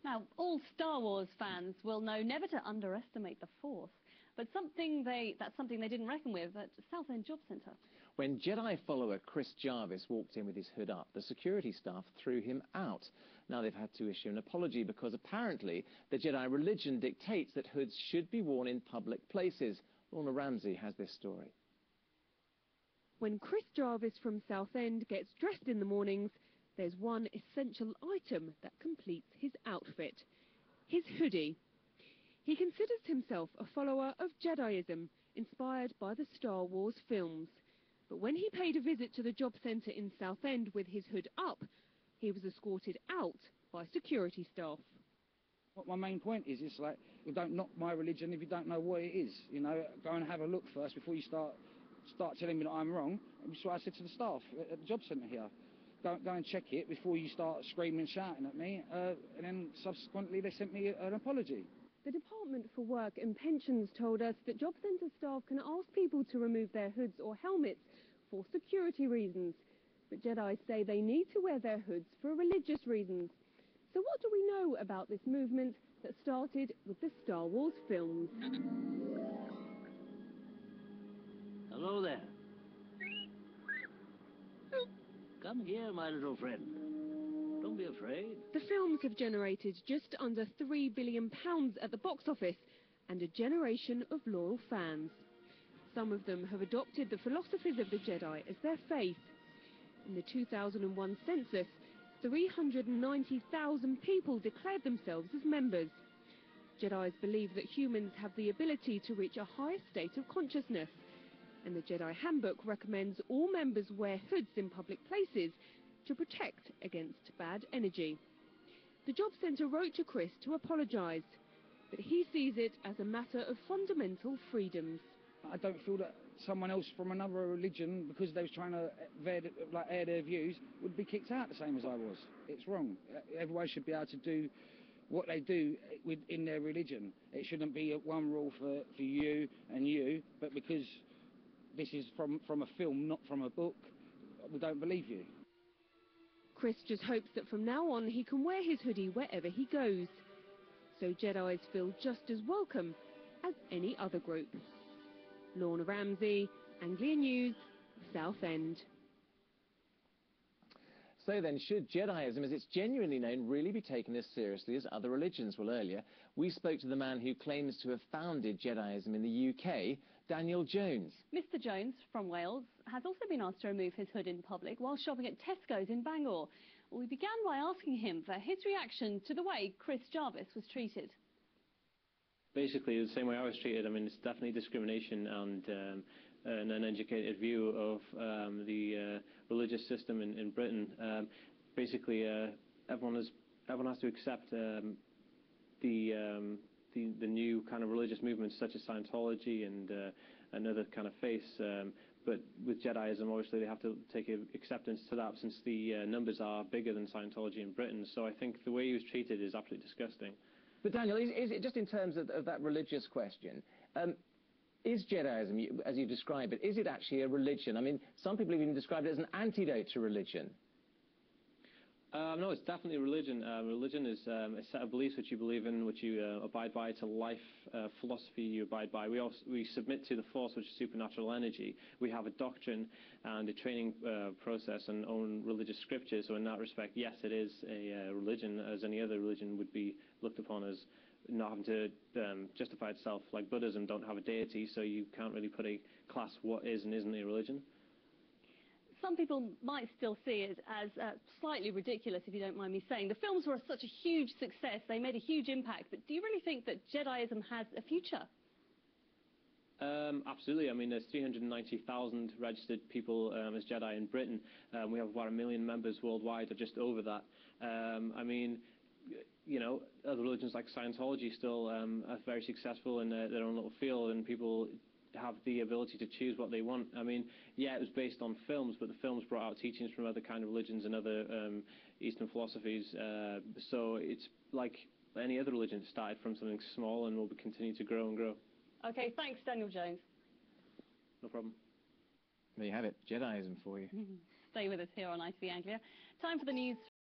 Now, all Star Wars fans will know never to underestimate the Force, but that's something they didn't reckon with at Southend Job Centre. When Jedi follower Chris Jarvis walked in with his hood up, the security staff threw him out. Now they've had to issue an apology because apparently the Jedi religion dictates that hoods should be worn in public places. Lorna Ramsey has this story. When Chris Jarvis from Southend gets dressed in the mornings, there's one essential item that completes his outfit: his hoodie. He considers himself a follower of Jediism, inspired by the Star Wars films. But when he paid a visit to the job centre in Southend with his hood up, he was escorted out by security staff. What my main point is, it's like, you don't knock my religion if you don't know what it is. You know, go and have a look first before you start telling me that I'm wrong. That's what I said to the staff at the job centre here. Go and check it before you start screaming and shouting at me. And then subsequently they sent me an apology. The Department for Work and Pensions told us that job centre staff can ask people to remove their hoods or helmets for security reasons. But Jedi say they need to wear their hoods for religious reasons. So what do we know about this movement that started with the Star Wars films? Hello there. Come here, my little friend. Don't be afraid. The films have generated just under £3 billion at the box office and a generation of loyal fans. Some of them have adopted the philosophies of the Jedi as their faith. In the 2001 census, 390,000 people declared themselves as members. Jedis believe that humans have the ability to reach a higher state of consciousness, and the Jedi Handbook recommends all members wear hoods in public places to protect against bad energy. The job centre wrote to Chris to apologise, but he sees it as a matter of fundamental freedoms. I don't feel that someone else from another religion, because they was trying to air their views, would be kicked out the same as I was. It's wrong. Everyone should be able to do what they do in their religion. It shouldn't be one rule for you and you, but because this is from a film, not from a book, we don't believe you. Chris just hopes that from now on he can wear his hoodie wherever he goes. So Jedis feel just as welcome as any other group. Lorna Ramsey, Anglia News, Southend. So then, should Jediism, as it's genuinely known, really be taken as seriously as other religions? Well, earlier, we spoke to the man who claims to have founded Jediism in the UK, Daniel Jones. Mr Jones, from Wales, has also been asked to remove his hood in public while shopping at Tesco's in Bangor. Well, we began by asking him for his reaction to the way Chris Jarvis was treated. Basically, the same way I was treated. I mean, it's definitely discrimination and an uneducated view of the religious system in Britain. Basically, everyone has to accept the new kind of religious movements such as Scientology and other kind of faiths. But with Jediism, obviously, they have to take acceptance to that, since the numbers are bigger than Scientology in Britain. So I think the way he was treated is absolutely disgusting. But Daniel, is it just in terms of that religious question, is Jediism, as you describe it, is it actually a religion? I mean, some people have even described it as an antidote to religion. No, it's definitely a religion. Religion is a set of beliefs which you believe in, which you abide by. It's a life philosophy you abide by. We submit to the Force, which is supernatural energy. We have a doctrine and a training process and own religious scriptures. So in that respect, yes, it is a religion, as any other religion would be looked upon as not having to justify itself. Like Buddhism don't have a deity, so you can't really put a class what is and isn't a religion. Some people might still see it as slightly ridiculous, if you don't mind me saying. The films were such a huge success, they made a huge impact, but do you really think that Jediism has a future? Absolutely. I mean, there's 390,000 registered people as Jedi in Britain. We have about 1 million members worldwide, or just over that. I mean, you know, other religions like Scientology still are very successful in their own little field, and people have the ability to choose what they want. I mean, yeah, it was based on films, but the films brought out teachings from other kind of religions and other Eastern philosophies. So it's like any other religion. It started from something small and will continue to grow and grow. OK, thanks, Daniel Jones. No problem. There you have it, Jediism for you. Stay with us here on ITV Anglia. Time for the news